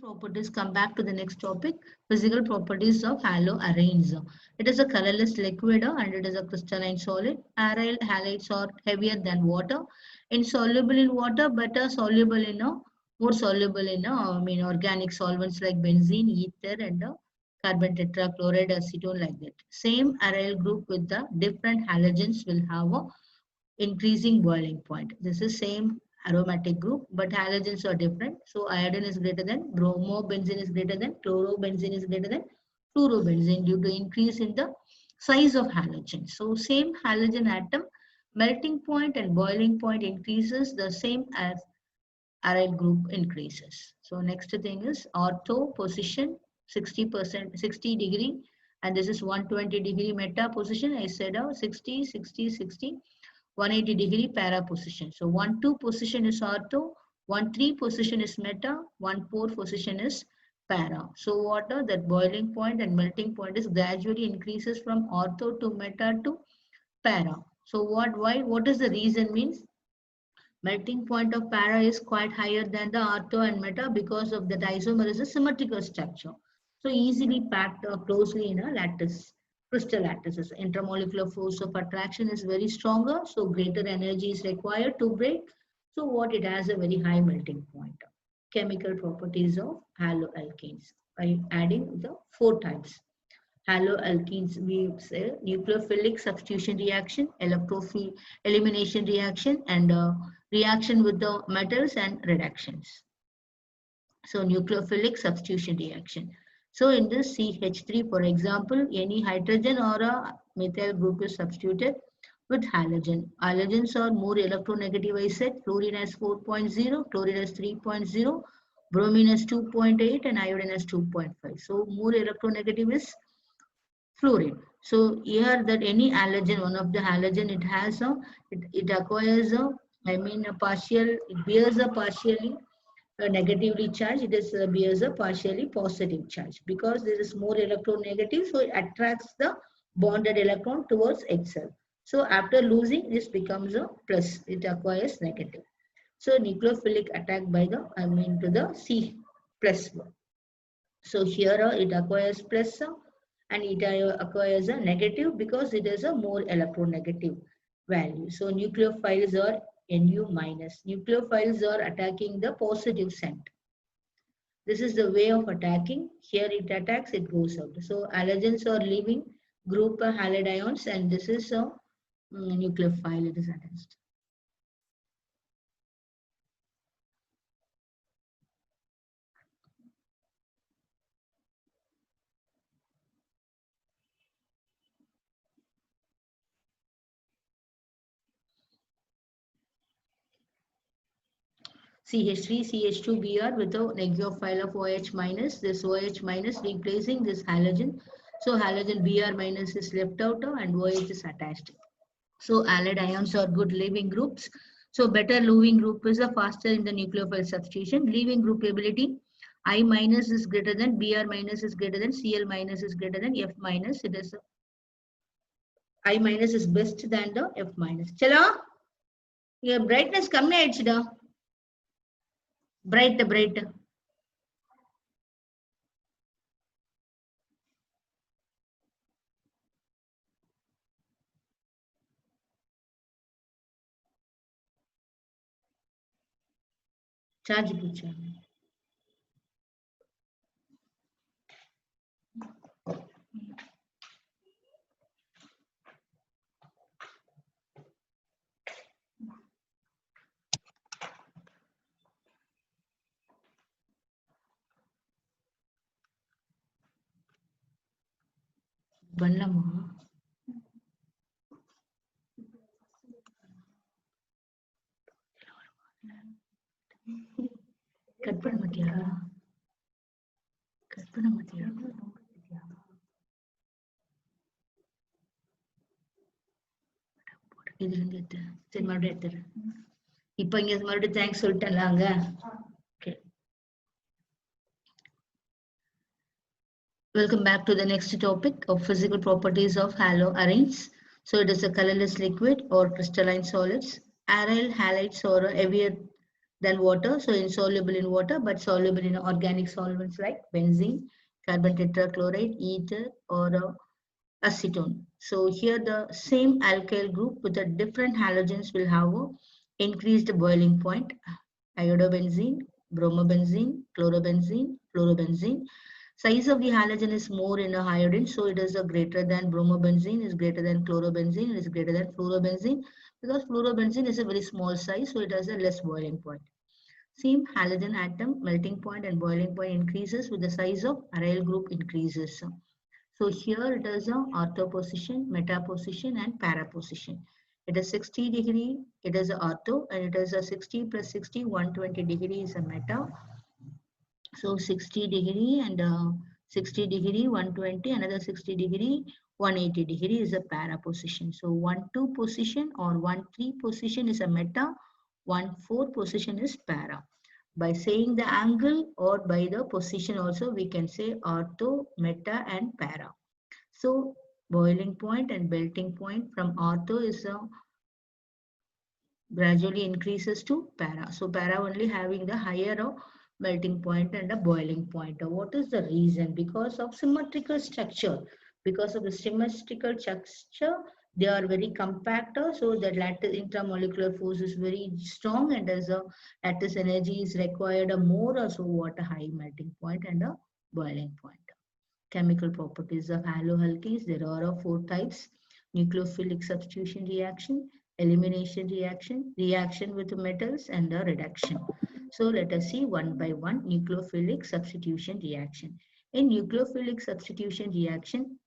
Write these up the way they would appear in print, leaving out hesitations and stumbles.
properties, come back to the next topic, physical properties of haloarenes. It is a colorless liquid and it is a crystalline solid. Aryl halides are heavier than water, insoluble in water, better soluble in more soluble in organic solvents like benzene, ether, and carbon tetrachloride, acetone, like that. Same aryl group with the different halogens will have a increasing boiling point. This is same aromatic group, but halogens are different. So iodine is greater than, bromobenzene is greater than, chlorobenzene is greater than fluorobenzene due to increase in the size of halogen. So same halogen atom, melting point and boiling point increases the same as aryl group increases. So next thing is ortho position 60%, 60 degree, and this is 120-degree meta position. I said 60, 60, 60. 180-degree para position. So 1-2 position is ortho, 1-3 position is meta, 1-4 position is para. So water, that boiling point and melting point is gradually increases from ortho to meta to para. So what is the reason means? Melting point of para is quite higher than the ortho and meta because of that isomer is a symmetrical structure. So easily packed closely in a lattice, crystal lattices. Intermolecular force of attraction is very stronger, so greater energy is required to break. So what it has a very high melting point. Chemical properties of haloalkanes by adding the 4 types. Haloalkenes, we say nucleophilic substitution reaction, electrophile elimination reaction, and reaction with the metals and reductions. So nucleophilic substitution reaction. So in this CH3, for example, any hydrogen or a methyl group is substituted with halogen. Halogens are more electronegative, I said. Fluorine has 4.0, chlorine has 3.0, bromine has 2.8, and iodine has 2.5. So more electronegative is fluorine. So here that any halogen, one of the halogen, it has it acquires a partial, it bears a partially negatively charged, it is bears a partially positive charge because this is more electronegative, so it attracts the bonded electron towards itself. So after losing, this becomes a plus, it acquires negative. So nucleophilic attack by the to the C plus. So here it acquires plus and it acquires a negative because it is a more electronegative value. So nucleophiles are Nu minus. Nucleophiles are attacking the positive center. This is the way of attacking. Here it attacks, it goes out. So halogens are leaving group halide ions, and this is a nucleophile, it is attached. CH3, CH2Br with a nucleophile of OH minus, this OH minus replacing this halogen. So halogen Br minus is left out and OH is attached. So allied ions are good leaving groups. So better leaving group is a faster in the nucleophile substitution. Leaving group ability, I minus is greater than, Br minus is greater than, Cl minus is greater than, F minus. It is I minus is best than the F minus. Chalo, your brightness kamme aichida. Bright. Charge pucha. Ballama. Cut பண்ண மாட்டியா இதுல இருந்து எடுத்து சரி மறுபடியும் எடுத்துறேன் இப்போ இங்க மறுபடியும் தேங்க்ஸ் சொல்லிட்டேன்ல அங்க okay. Welcome back to the next topic of physical properties of haloarenes. So it is a colorless liquid or crystalline solids. Aryl halides are heavier than water. So insoluble in water, but soluble in organic solvents like benzene, carbon tetrachloride, ether, or acetone. So here the same alkyl group with the different halogens will have a increased boiling point. Iodobenzene, bromobenzene, chlorobenzene, fluorobenzene. Size of the halogen is more in a iodine, so it is a greater than bromobenzene, is greater than chlorobenzene, it is greater than fluorobenzene, because fluorobenzene is a very small size, so it has a less boiling point. Same halogen atom melting point and boiling point increases with the size of aryl group increases. So here it is a ortho position, meta position, and para position. It is 60 degree, it is a ortho, and it is a 60 plus 60, 120 degree is a meta. So 60 degree and 60 degree, 120, another 60 degree, 180 degree is a para position. So 1-2 position or 1-3 position is a meta, 1-4 position is para. By saying the angle or by the position also, we can say ortho, meta, and para. So boiling point and melting point from ortho is a gradually increases to para. So para only having the higher melting point and a boiling point. What is the reason? Because of symmetrical structure. Because of the symmetrical structure, they are very compact. So the lattice intramolecular force is very strong, and as a lattice energy is required more. So what a high melting point and a boiling point. Chemical properties of haloalkanes. There are four types: nucleophilic substitution reaction, elimination reaction, reaction with metals, and a reduction. So let us see one by one. Nucleophilic substitution reaction. In nucleophilic substitution reaction,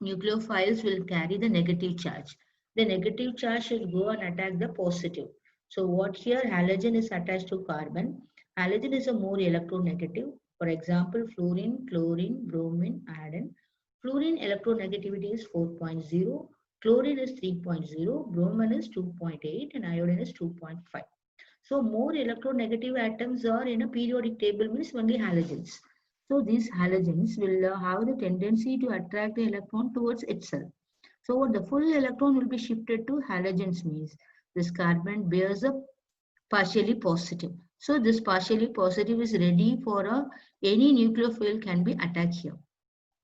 nucleophiles will carry the negative charge. The negative charge should go and attack the positive. So what here, halogen is attached to carbon. Halogen is a more electronegative. For example, fluorine, chlorine, bromine, iodine. Fluorine electronegativity is 4.0, chlorine is 3.0, bromine is 2.8, and iodine is 2.5. So more electronegative atoms are in a periodic table means only halogens. So these halogens will have the tendency to attract the electron towards itself. So what the full electron will be shifted to halogens means this carbon bears a partially positive. So this partially positive is ready for any nucleophile can be attacked here.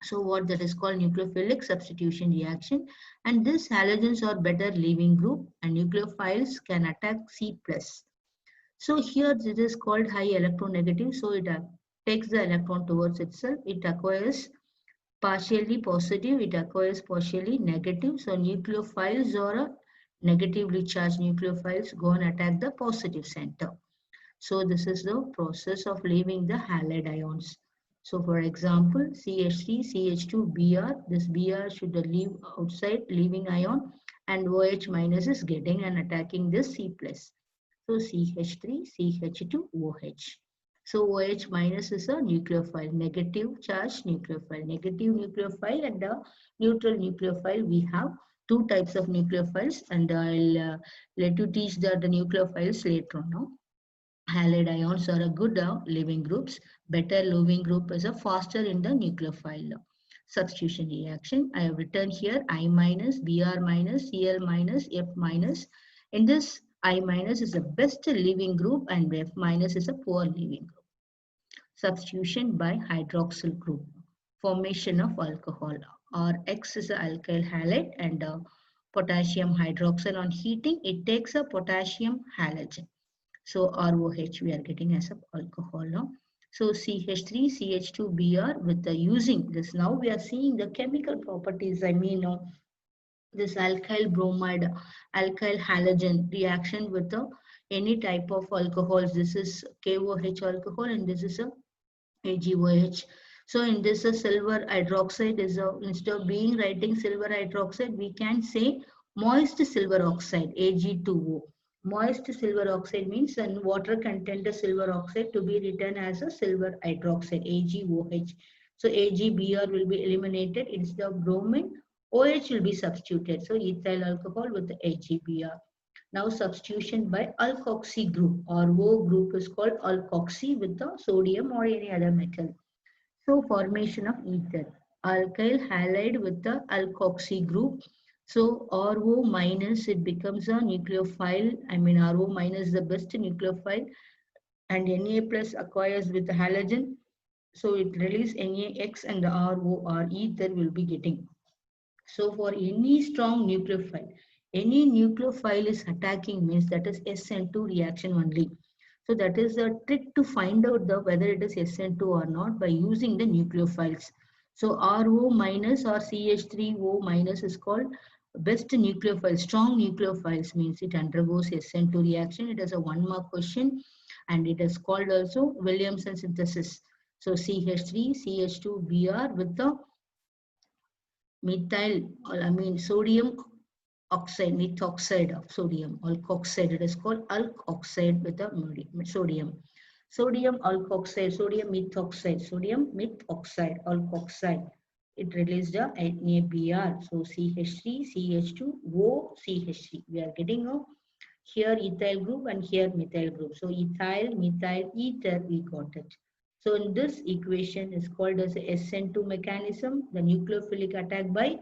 So what that is called nucleophilic substitution reaction, and these halogens are better leaving group and nucleophiles can attack C plus. So here this is called high electronegative. So it takes the electron towards itself. It acquires partially positive. It acquires partially negative. So nucleophiles or negatively charged nucleophiles go and attack the positive center. So this is the process of leaving the halide ions. So for example, CH3, CH2, Br. This Br should leave outside, leaving ion, and OH minus is getting and attacking this C plus. So CH3, CH2, OH. So OH minus is a nucleophile, negative charge nucleophile, negative nucleophile and a neutral nucleophile. We have two types of nucleophiles, and I'll let you teach the nucleophiles later on. No? Halide ions are a good leaving groups. Better leaving group is a faster in the nucleophile substitution reaction. I have written here I minus, Br minus, Cl minus, F minus. In this, I minus is the best leaving group and F minus is a poor leaving group. Substitution by hydroxyl group. Formation of alcohol. Rx is an alkyl halide and potassium hydroxide on heating. It takes a potassium halogen. So ROH we are getting as a alcohol now. So CH3, CH2Br with the using this, now we are seeing the chemical properties. I mean this alkyl bromide, alkyl halogen reaction with the any type of alcohols. This is KOH alcohol and this is a AgOH. So in this silver hydroxide is instead of being writing silver hydroxide, we can say moist silver oxide, Ag2O. Moist silver oxide means and water content silver oxide to be written as a silver hydroxide, AgOH. So AgBr will be eliminated instead of bromine, OH will be substituted. So ethyl alcohol with the AgBr. Now substitution by alkoxy group or O group is called alkoxy with the sodium or any other metal. So formation of ether, alkyl halide with the alkoxy group. So RO minus it becomes a nucleophile. I mean RO minus is the best nucleophile. and Na plus acquires with the halogen. So it release NaX and the ROR ether will be getting. So for any strong nucleophile, any nucleophile is attacking means that is SN2 reaction only. So that is a trick to find out the whether it is SN2 or not by using the nucleophiles. So RO minus or CH3O minus is called best nucleophile. Strong nucleophiles means it undergoes SN2 reaction. It is a 1 mark question and it is called also Williamson synthesis. So CH3, CH2, Br with the methyl, I mean sodium oxide, methoxide of sodium, alkoxide. It is called alkoxide with the sodium. Sodium alkoxide, sodium methoxide, sodium methoxide, alkoxide. It released a NaBr. So CH3, CH2, OCH3. We are getting a here ethyl group and here methyl group. So ethyl, methyl, ether, we got it. So in this equation is called as a SN2 mechanism, the nucleophilic attack by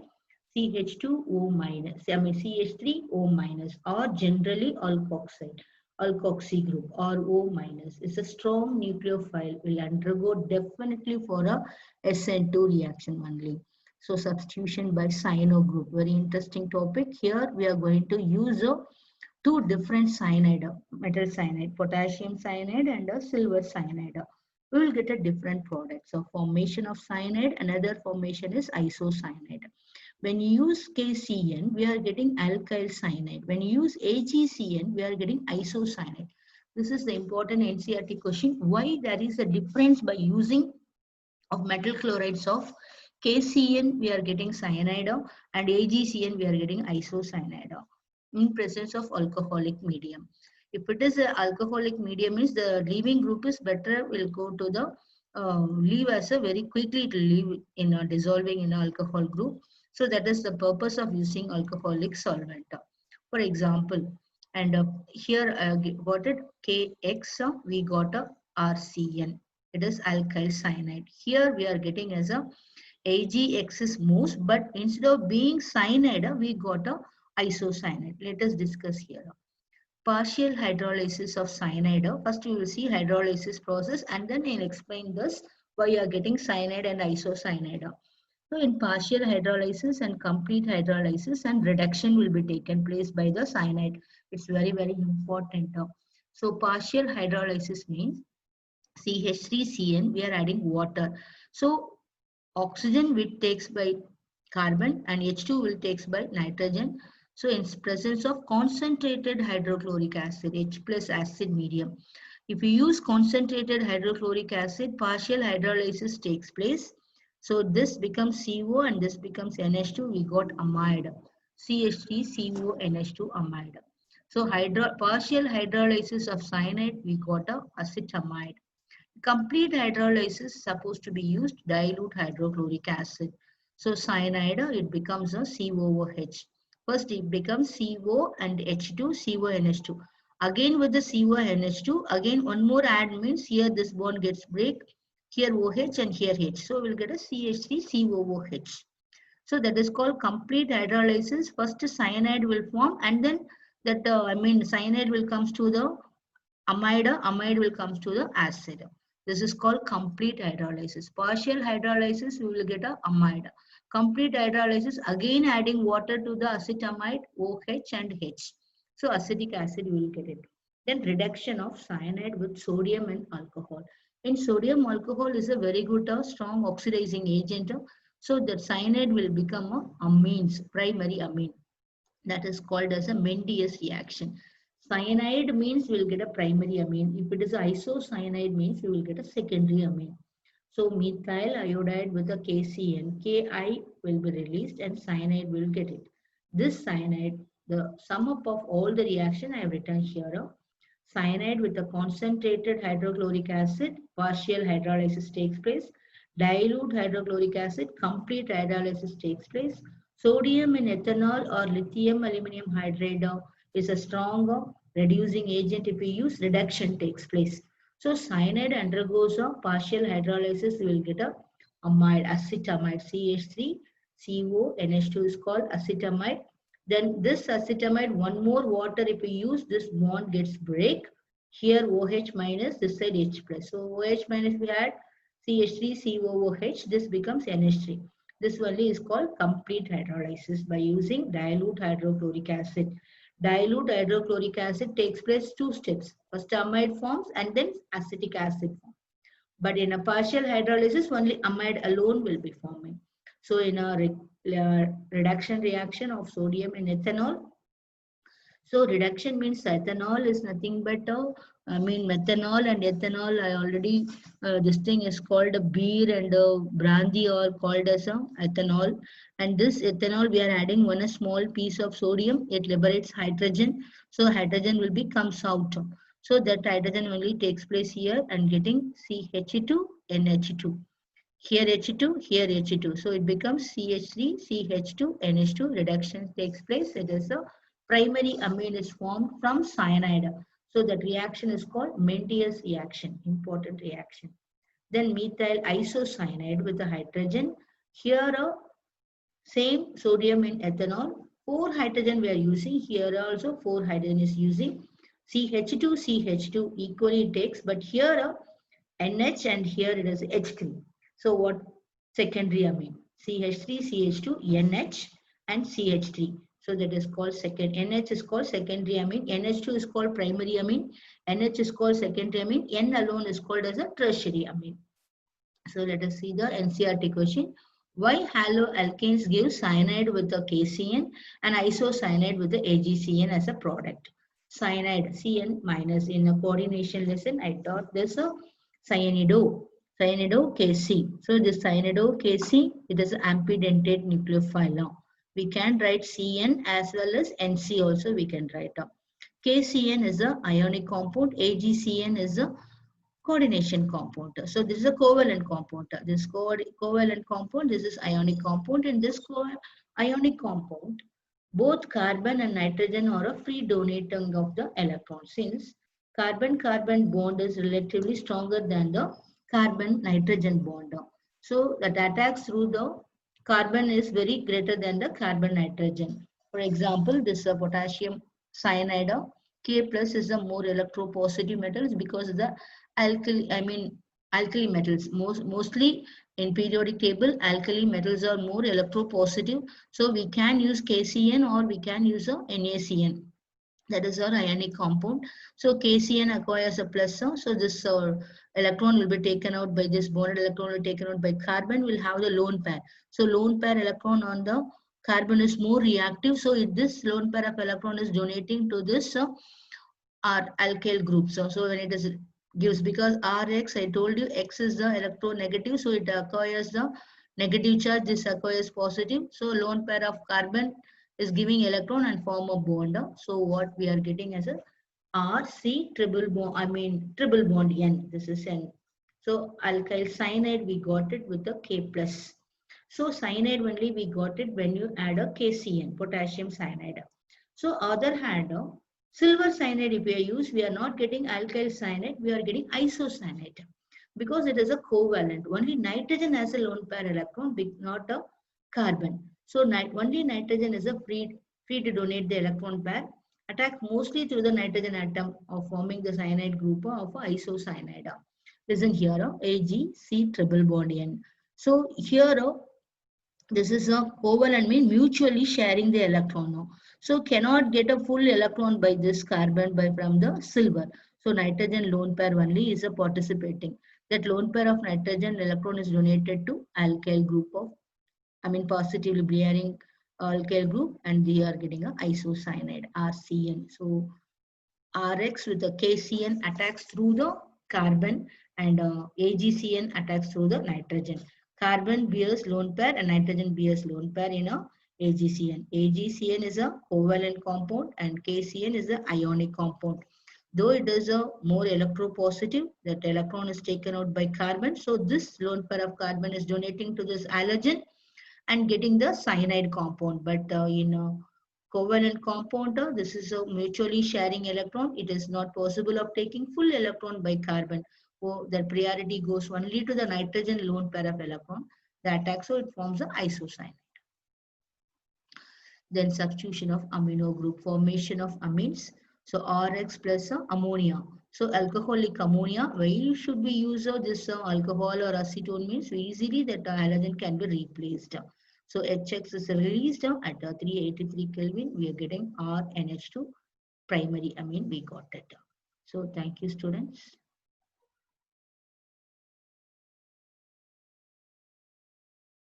CH2O minus, I mean CH3O minus, or generally alkoxide, alkoxy group or O minus is a strong nucleophile, will undergo definitely for a SN2 reaction only. So substitution by cyano group, very interesting topic. Here we are going to use a two different cyanide, metal cyanide, potassium cyanide and a silver cyanide. We will get a different product. So formation of cyanide, another formation is isocyanide. When you use KCN, we are getting alkyl cyanide. When you use AgCN, we are getting isocyanide. This is the important NCERT question. Why there is a difference by using of metal chlorides of KCN, we are getting cyanide and AgCN, we are getting isocyanide in presence of alcoholic medium. If it is an alcoholic medium, means the leaving group is better, will go to the leave as a very quickly it will leave in a dissolving in an alcohol group. So that is the purpose of using alcoholic solvent. For example, and here got it KX, we got a RCN. It is alkyl cyanide. Here we are getting as a AgX is most, but instead of being cyanide, we got a isocyanide. Let us discuss here. Partial hydrolysis of cyanide. First you will see hydrolysis process and then I'll explain this why you are getting cyanide and isocyanide. So in partial hydrolysis and complete hydrolysis and reduction will be taken place by the cyanide. It's very, very important. So partial hydrolysis means CH3CN, we are adding water. So oxygen will takes by carbon and H2 will takes by nitrogen. So in presence of concentrated hydrochloric acid, H plus acid medium. If you use concentrated hydrochloric acid, partial hydrolysis takes place. So this becomes CO and this becomes NH2, we got amide. CH3CO NH2 amide. So partial hydrolysis of cyanide, we got a acetamide. Complete hydrolysis is supposed to be used dilute hydrochloric acid. So cyanide, it becomes a COOH. First it becomes CO and H2, CONH2. Again with the CONH2, again one more add means here this bond gets break, here OH and here H. So we'll get a CH3, COOH. So that is called complete hydrolysis. First cyanide will form and then that cyanide will comes to the amide will come to the acid. This is called complete hydrolysis. Partial hydrolysis, we will get a amide. Complete hydrolysis, again adding water to the acetamide, OH and H. So acetic acid, we will get it. Then reduction of cyanide with sodium and alcohol. In sodium, alcohol is a very good, strong oxidizing agent. So the cyanide will become a amines, primary amine. That is called as a Mendius reaction. Cyanide means we'll get a primary amine. If it is isocyanide means we will get a secondary amine. So methyl iodide with a KCN, Ki will be released and cyanide will get it. This cyanide, the sum up of all the reaction I have written here. Cyanide with a concentrated hydrochloric acid, partial hydrolysis takes place. Dilute hydrochloric acid, complete hydrolysis takes place. Sodium in ethanol or lithium aluminum hydride is a strong reducing agent. If we use, reduction takes place. So cyanide undergoes a partial hydrolysis, we will get a amide, acetamide, CH3, CO, NH2 is called acetamide. Then this acetamide, one more water if we use, this bond gets break. Here OH minus, this side H plus. So OH minus we had CH3 COOH, this becomes NH3. This only is called complete hydrolysis by using dilute hydrochloric acid. Dilute hydrochloric acid takes place two steps. First amide forms and then acetic acid forms. But in a partial hydrolysis, only amide alone will be forming. So in a reduction reaction of sodium in ethanol, so reduction means ethanol is nothing but methanol and ethanol. I already this thing is called a beer and brandy or called as a ethanol. And this ethanol we are adding one a small piece of sodium. It liberates hydrogen. So hydrogen will be comes out. So that hydrogen only takes place here and getting CH2 NH2. Here H2, here H2. So it becomes CH3, CH2, NH2. Reduction takes place. It is a primary amine is formed from cyanide. So that reaction is called Menzies reaction, important reaction. Then methyl isocyanide with the hydrogen. Here same sodium in ethanol. 4 hydrogen we are using. Here also 4 hydrogen is using. CH2, CH2 equally it takes. But here NH and here it is H3. So what secondary amine? CH3, CH2, NH and CH3. So that is called second. NH is called secondary amine. NH2 is called primary amine. NH is called secondary amine. N alone is called as a tertiary amine. So let us see the NCERT question. Why haloalkanes give cyanide with the KCN and isocyanide with the AgCN as a product? Cyanide, Cn minus. In a coordination lesson, I taught this cyanido, cyanido Kc. So this cyanido Kc, it is an ampidentate nucleophile now. We can write Cn as well as Nc also we can write up. KCN is a ionic compound, AgCN is a coordination compound. So this is a covalent compound. This covalent compound, this is ionic compound. In this ionic compound, both carbon and nitrogen are a free donating of the electron. Since carbon-carbon bond is relatively stronger than the carbon-nitrogen bond. So that attacks through the carbon is very greater than the carbon-nitrogen. For example, this potassium cyanide K plus is a more electropositive metals because the alkali metals. Mostly in periodic table, alkali metals are more electropositive. So we can use KCN or we can use a NaCN. That is our ionic compound. So KCN acquires a plus. So this electron will be taken out by this bonded electron will be taken out by carbon. Will have the lone pair. So lone pair electron on the carbon is more reactive. So if this lone pair of electron is donating to this are alkyl groups. So when it is gives because Rx, I told you X is the electronegative, so it acquires the negative charge, this acquires positive. So lone pair of carbon is giving electron and form a bond. So what we are getting as a RC triple bond, triple bond N. This is N. So alkyl cyanide we got it with the K plus. So cyanide only we got it when you add a KCN, potassium cyanide. So other hand, silver cyanide if we use, we are not getting alkyl cyanide, we are getting isocyanide because it is a covalent. Only nitrogen has a lone pair electron, not a carbon. So only nitrogen is a free to donate the electron pair. Attack mostly through the nitrogen atom of forming the cyanide group of isocyanide. Listen here, AgC triple bond N. So here this is a covalent mean mutually sharing the electron now. So cannot get a full electron by this carbon by from the silver. So nitrogen lone pair only is a participating. That lone pair of nitrogen electron is donated to alkyl group of positively bearing alkyl group and they are getting a isocyanide RCN. So Rx with the KCN attacks through the carbon and AgCN attacks through the nitrogen. Carbon bears lone pair and nitrogen bears lone pair in a AgCN. AgCN is a covalent compound and KCN is the ionic compound. Though it is a more electropositive, that electron is taken out by carbon. So this lone pair of carbon is donating to this halogen and getting the cyanide compound. But in a covalent compound, this is a mutually sharing electron. It is not possible of taking full electron by carbon. So the priority goes only to the nitrogen lone pair of electron. The attack, so it forms an isocyanide. Then substitution of amino group, formation of amines. So Rx plus ammonia. So alcoholic ammonia, why should we use this alcohol or acetone means easily that halogen can be replaced. So HX is released at 383 Kelvin. We are getting RNH2 primary amine. We got it. So thank you, students.